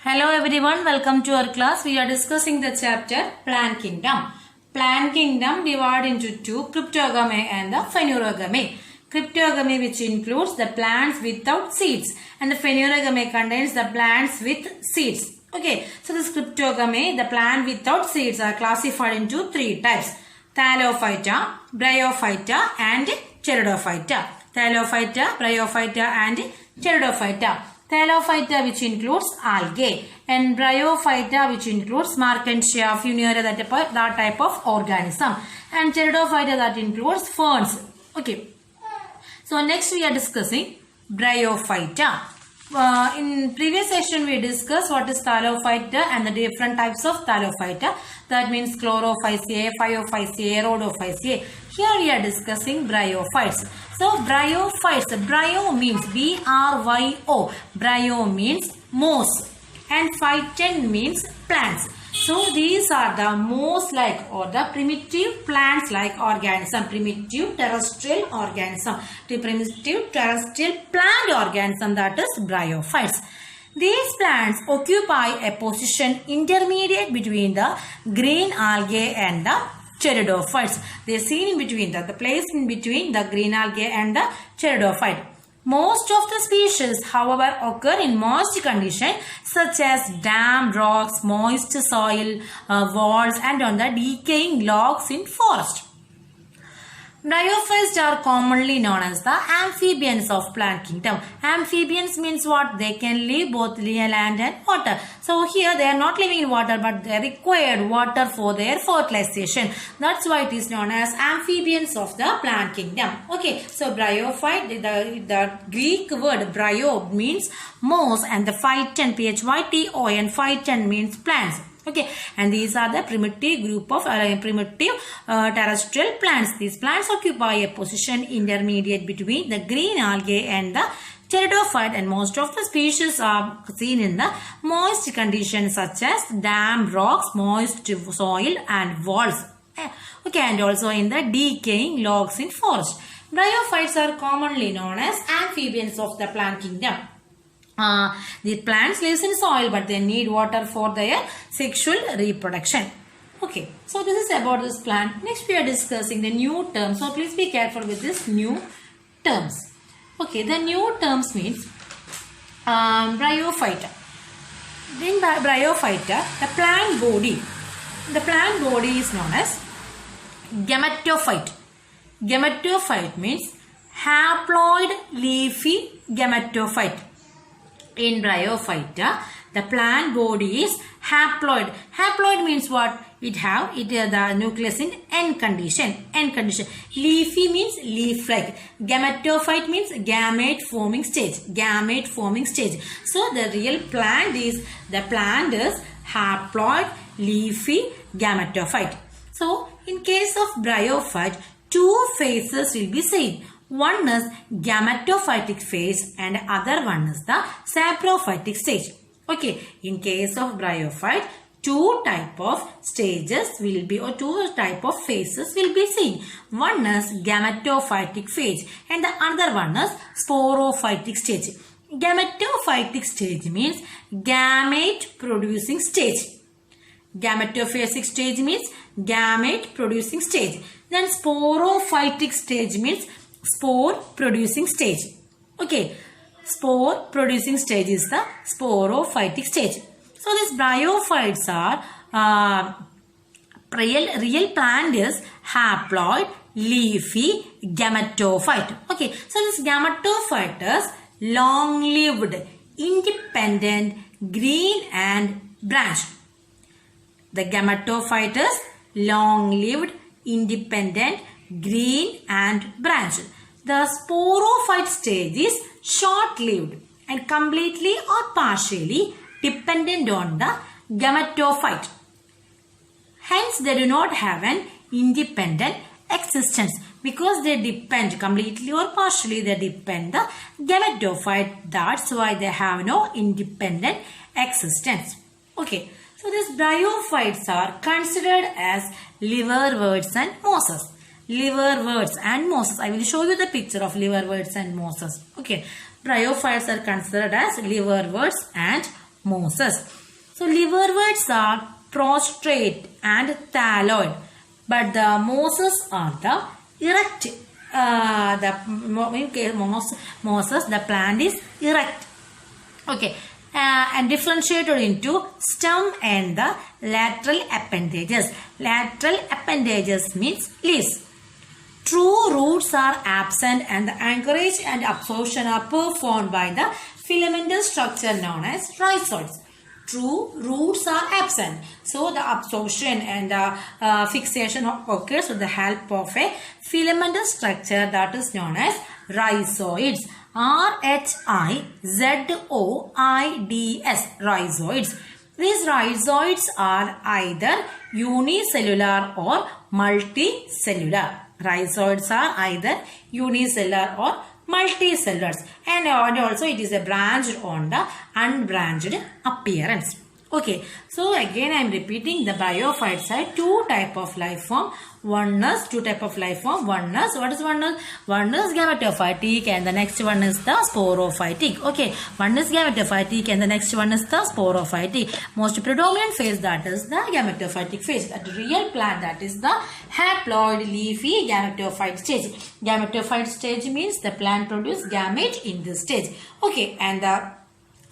Hello everyone, welcome to our class. We are discussing the chapter Plant Kingdom. Plant Kingdom divided into two, Cryptogame and the Phanerogamay. Cryptogamy, which includes the plants without seeds, and the Phanerogamay contains the plants with seeds. Okay, so this Cryptogamy, the plant without seeds, are classified into three types: Thallophyta, Bryophyta and Pteridophyta. Thallophyta, Bryophyta and Pteridophyta. Thallophyta, which includes algae, and Bryophyta, which includes Marchantia, Funaria, that type of organism, and Pteridophyta, that includes ferns. Okay. So next we are discussing Bryophyta. In previous session we discussed what is Thallophyta and the different types of Thallophyta. That means Chlorophyceae, Phaeophyceae, Rhodophyceae. Here we are discussing Bryophytes. So Bryophytes, Bryo means B-R-Y-O. Bryo means moss and phyton means plants. So these are the moss-like or the primitive plants-like organism, primitive terrestrial organism, the primitive terrestrial plant organism, that is Bryophytes. These plants occupy a position intermediate between the green algae and the pteridophytes. They are seen in between, the place in between the green algae and the pteridophyte. Most of the species, however, occur in moist conditions such as damp rocks, moist soil, walls, and on the decaying logs in forest. Bryophytes are commonly known as the amphibians of plant kingdom. Amphibians means what? They can live both in land and water. So here they are not living in water, but they required water for their fertilization. That's why it is known as amphibians of the plant kingdom. Okay, so Bryophyte, the Greek word bryo means moss, and the phyton, P-H-Y-T-O-N, phyton means plants. Okay, and these are the primitive group of primitive terrestrial plants. These plants occupy a position intermediate between the green algae and the pteridophyte, and most of the species are seen in the moist conditions such as damp rocks, moist soil and walls. Okay, and also in the decaying logs in forest. Bryophytes are commonly known as amphibians of the plant kingdom. The plants live in soil, but they need water for their sexual reproduction. Okay, so this is about this plant. Next we are discussing the new terms. So please be careful with this new terms. Okay, the new terms means Bryophyta. In Bryophyta, the plant body is known as gametophyte. Gametophyte means haploid leafy gametophyte. In Bryophyta, the plant body is haploid. Haploid means what? The nucleus in N condition. Leafy means leaf-like. Gametophyte means gamete forming stage. So the real plant is haploid leafy gametophyte. So in case of Bryophyte, two phases will be seen. One is gametophytic phase and other one is the saprophytic stage. Okay, in case of Bryophyte, two type of stages will be, or two type of phases will be seen. One is gametophytic phase and the other one is sporophytic stage. Gametophytic stage means gamete producing stage. Gametophytic stage means gamete producing stage. Then sporophytic stage means spore producing stage. Okay, spore producing stage is the sporophytic stage. So these bryophytes are real plant is haploid leafy gametophyte. Okay, so this gametophyte is long-lived, independent, green and branched. The gametophyte is long-lived, independent, green and branched. The sporophyte stage is short-lived and completely or partially dependent on the gametophyte. Hence, they do not have an independent existence because they depend completely or partially. They depend the gametophyte. That's why they have no independent existence. Okay, so these bryophytes are considered as liverworts and mosses. Liverworts and mosses. I will show you the picture of liverworts and mosses. Okay, bryophytes are considered as liverworts and mosses. So liverworts are prostrate and thalloid, but the mosses are the erect. Mosses, the plant is erect. Okay, and differentiated into stem and the lateral appendages. Lateral appendages means leaves. True roots are absent and the anchorage and absorption are performed by the filamentous structure known as rhizoids. True roots are absent. So the absorption and fixation occurs with the help of a filamentous structure that is known as rhizoids. R-H-I-Z-O-I-D-S. Rhizoids. These rhizoids are either unicellular or multicellular. Rhizoids are either unicellular or multicellulars, and also it is a branched on the unbranched appearance. Okay, so again I am repeating, the bryophytes are two type of life form. One is what is one is gametophytic and the next one is the sporophytic. Okay, one is gametophytic and the next one is the sporophytic. Most predominant phase, that is the gametophytic phase. That real plant, that is the haploid leafy gametophyte stage. Gametophyte stage means the plant produces gamete in this stage. Okay, and the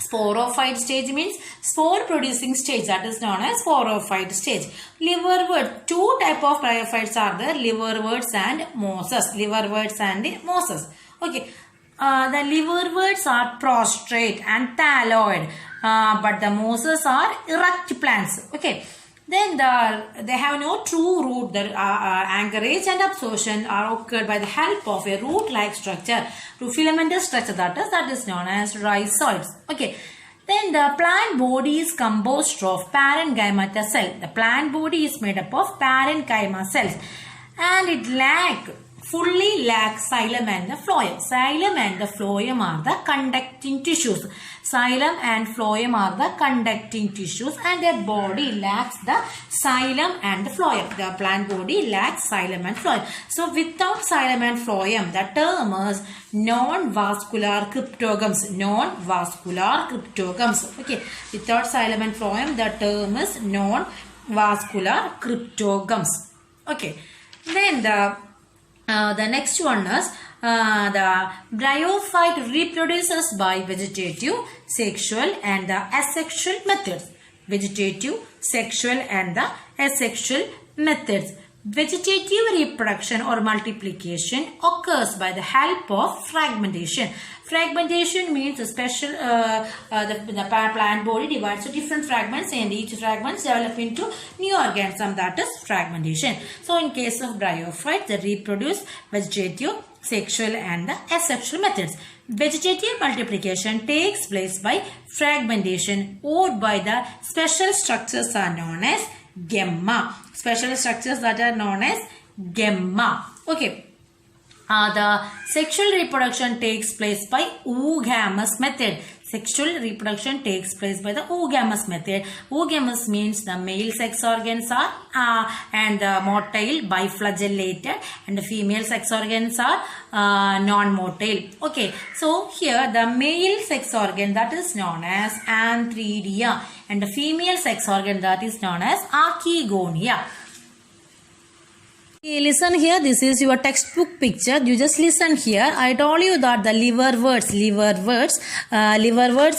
sporophyte stage means spore producing stage, that is known as sporophyte stage. Liverwort, two type of bryophytes are there, liverworts and mosses. Liverworts and mosses. Okay, the liverworts are prostrate and thalloid, but the mosses are erect plants. Okay, then they have no true root. The anchorage and absorption are occurred by the help of a root-like structure, filamentous structure, that is known as rhizoids. Okay, then the plant body is composed of parenchyma cell. The plant body is made up of parenchyma cells, and it fully lacks xylem and the phloem. Xylem and the phloem are the conducting tissues. Xylem and phloem are the conducting tissues, and their body lacks the xylem and the phloem. The plant body lacks xylem and phloem. So without xylem and phloem, the term is non-vascular cryptogams. Non-vascular cryptogams. Okay, without xylem and phloem, the term is non-vascular cryptogams. Okay, then the next one is the bryophyte reproduces by vegetative, sexual and the asexual methods. Vegetative, sexual and the asexual methods. Vegetative reproduction or multiplication occurs by the help of fragmentation. Fragmentation means a special the plant body divides to different fragments, and each fragments develop into new organism, that is fragmentation. So in case of bryophytes, they reproduce vegetative, sexual and the asexual methods. Vegetative multiplication takes place by fragmentation, or by the special structures are known as gemma. Special structures that are known as gemma. Okay. The sexual reproduction takes place by oogamous method. Sexual reproduction takes place by the oogamous method. Oogamous means the male sex organs are and the motile, biflagellated, and the female sex organs are non-motile. Okay, so here the male sex organ, that is known as antheridia, and the female sex organ, that is known as archegonia. Listen here, this is your textbook picture. You just listen here. I told you that the liverworts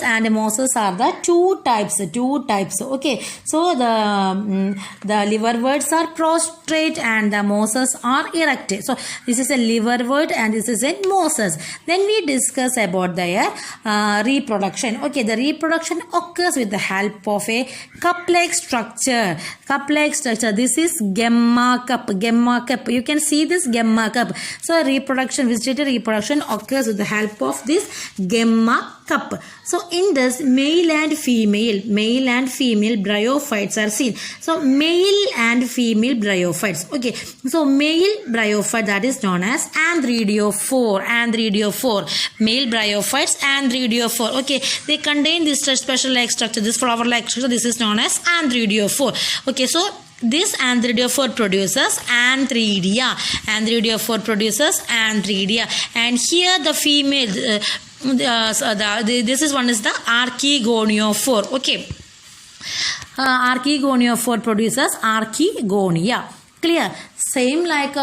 and mosses are the two types. Okay, so the liverworts are prostrate and the mosses are erect. So this is a liverwort and this is a mosses. Then we discuss about their reproduction. Okay, the reproduction occurs with the help of a cup-like structure. This is gemma cup. You can see this gemma cup. So reproduction, vegetative reproduction occurs with the help of this gemma cup. So in this, male and female bryophytes are seen. So male and female bryophytes. Okay, so male bryophyte, that is known as antheridophore. Male bryophytes, antheridophore. Okay, they contain this special like structure, this flower like structure. This is known as antheridophore. Okay, so this antheridophore produces antheridia. And here the female this is one is the archegoniophore. Okay. Archegoniophore produces archegonia. Clear? Same like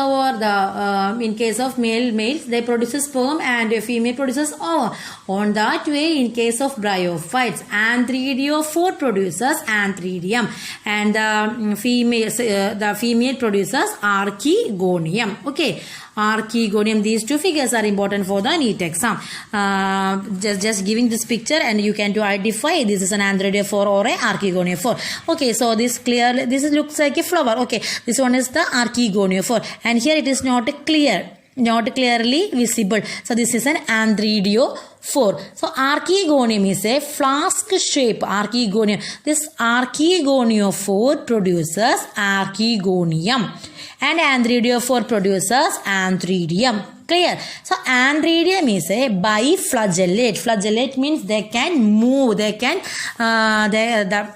in case of males they produces sperm and female produces ova. On that way, in case of bryophytes, anthridiophore produces anthridium and the female produces archegonium. Okay. Archegonium. These two figures are important for the NEET exam. Just giving this picture and you can identify this is an anthridiophore or a archegoniophore. Okay, so this looks like a flower. Okay, this one is the archegoniophore and here it is not clearly visible. So this is an anthridiophore. So archegonium is a flask shape. Archegonium. This archegoniophore produces archegonium. And anthridiophore produces anthridium. Clear? So anthridium is a biflagellate. Flagellate means they can move. They can the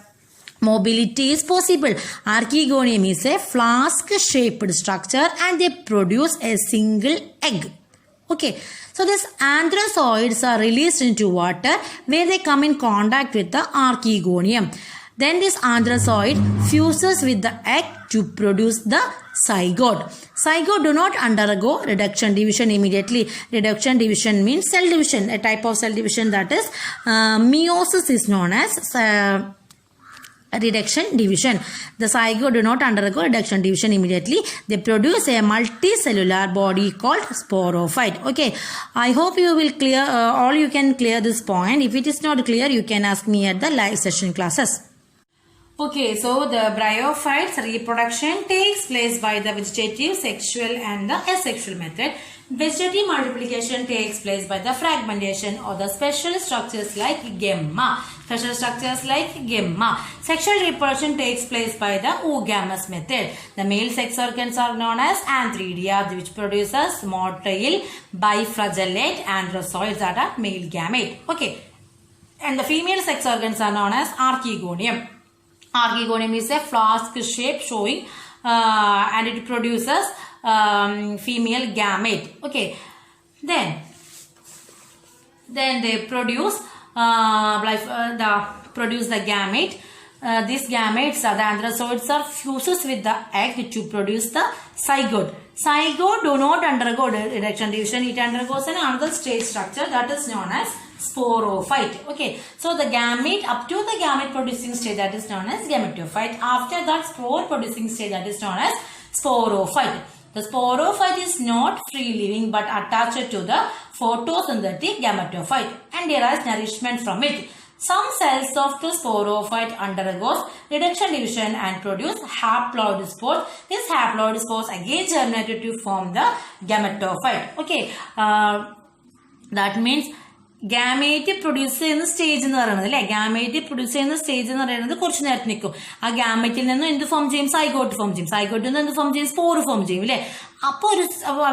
mobility is possible. Archegonium is a flask shaped structure and they produce a single egg. Okay. So these anthrazoids are released into water where they come in contact with the archegonium. Then this anthrazoid fuses with the egg to produce the zygote. Zygote do not undergo reduction division immediately. Reduction division means cell division. A type of cell division, that is meiosis, is known as reduction division. The zygote do not undergo reduction division immediately. They produce a multicellular body called sporophyte. Okay, I hope you will clear all you can clear this point. If it is not clear, you can ask me at the live session classes. Okay, so the bryophytes reproduction takes place by the vegetative, sexual and the asexual method. Vegetative multiplication takes place by the fragmentation or the special structures like gemma. Special structures like gemma. Sexual reproduction takes place by the oogamous method. The male sex organs are known as antheridia, which produces motile biflagellate anthrazoids that are male gamete. Okay, and the female sex organs are known as archegonium. Archegonium is a flask shape showing and it produces female gamete. Okay, then they produce the gamete. These gametes, the anthrazoids, are fuses with the egg to produce the zygote. Zygote do not undergo reduction division. It undergoes another stage structure that is known as sporophyte. Okay, so the gamete up to the gamete producing stage, that is known as gametophyte. After that, spore producing stage, that is known as sporophyte. The sporophyte is not free living but attached to the photosynthetic gametophyte and derives nourishment from it. Some cells of the sporophyte undergoes reduction division and produce haploid spores. These haploid spores again germinated to form the gametophyte. Okay, that means gamete produce ചെയ്യുന്ന stage എന്ന് പറയുന്നത് അല്ലെ, gamete produce ചെയ്യുന്ന stage എന്ന് പറയുന്നത് കുറച്ച് നേരത്തെ നിൽക്കും. ആ ഗാമറ്റിൽ നിന്ന് എന്ത് ഫോം ചെയ്യും? സൈഗോട്ട് ഫോം ചെയ്യും. സൈഗോട്ടിൽ നിന്ന് എന്ത് ഫോം ചെയ്യും? സ്പോർ ഫോം ചെയ്യും അല്ലെ. അപ്പോൾ ഒരു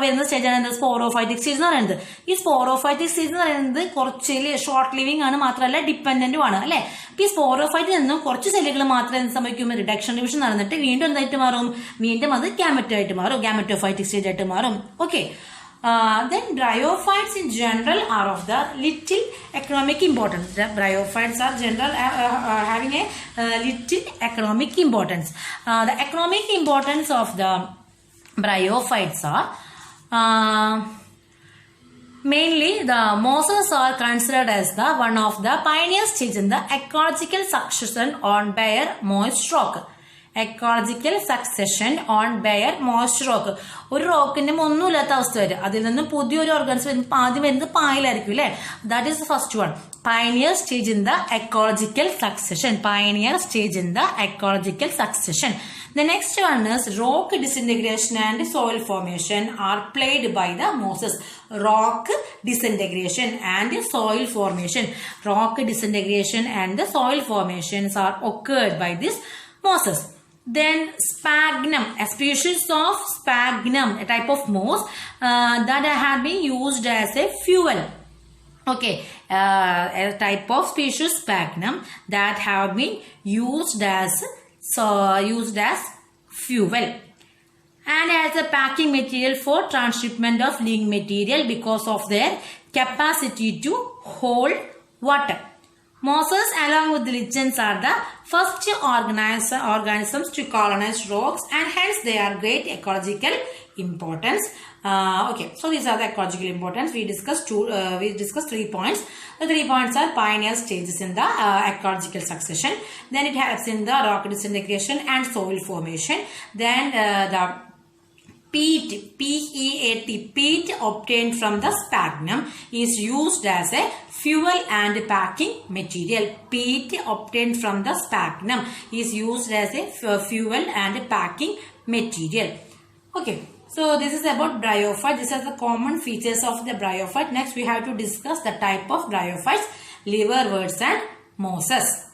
വരുന്ന സ്റ്റേജാണ് എന്ത്? സ്പോറോഫൈറ്റിക് സ്റ്റേജ് എന്ന് പറയുന്നത്. ഈ സ്പോറോഫൈറ്റിക് സ്റ്റേജ് എന്ന് പറയുന്നത് കുറച്ച് ഷോർട്ട് ലിവിംഗ് ആണ്, മാത്രമല്ല ഡിപ്പെൻഡന്റും ആണ് അല്ലെ. ഈ സ്പോറോഫൈറ്റിൽ നിന്നും കുറച്ച് സെല്ലുകൾ മാത്രം എന്ത് സംഭവിക്കും? റിഡക്ഷൻ ഡിവിഷൻ നടന്നിട്ട് വീണ്ടും എന്തായിട്ട് മാറും? വീണ്ടും അത് ഗാമറ്റായിട്ട് മാറും, ഗാമറ്റോഫൈറ്റിക് സ്റ്റേജ് ആയിട്ട് മാറും. Okay, then bryophytes in general are of the little economic importance. The bryophytes are general having a little economic importance. The economic importance of the bryophytes are mainly the mosses are considered as the one of the pioneer stage in the ecological succession on bare moist rock. Ecological succession on bare moist rock. ഒരു റോക്കിന്റെ ഒന്നുമില്ലാത്ത അവസ്ഥ വരും, അതിൽ നിന്ന് പുതിയൊരു organs വരുമ്പോൾ ആദ്യം വരുന്നത് പായലായിരിക്കും അല്ലെ. That is the first one. Pioneer stage in the ecological succession. Pioneer stage in the ecological succession. The next one is rock disintegration and soil formation are played by the mosses. Rock disintegration and soil formation. Rock disintegration and the soil formations are occurred by this mosses. Then sphagnum, a species of sphagnum, a type of moss that have been used as a fuel. Okay, a type of species sphagnum that have been used as fuel and as a packing material for transshipment of living material because of their capacity to hold water. Mosses along with lichens are the first organisms to colonize rocks, and hence they are great ecological importance. Okay, so these are the ecological importance. We discussed 3 points. The 3 points are pioneer stages in the ecological succession. Then it helps in the rock disintegration and soil formation. Then the peat, P-E-A-T, peat obtained from the sphagnum is used as a fuel and packing material. Peat obtained from the sphagnum is used as a fuel and packing material. Okay, so this is about bryophyte. These are the common features of the bryophyte. Next, we have to discuss the type of bryophytes, liverworts and mosses.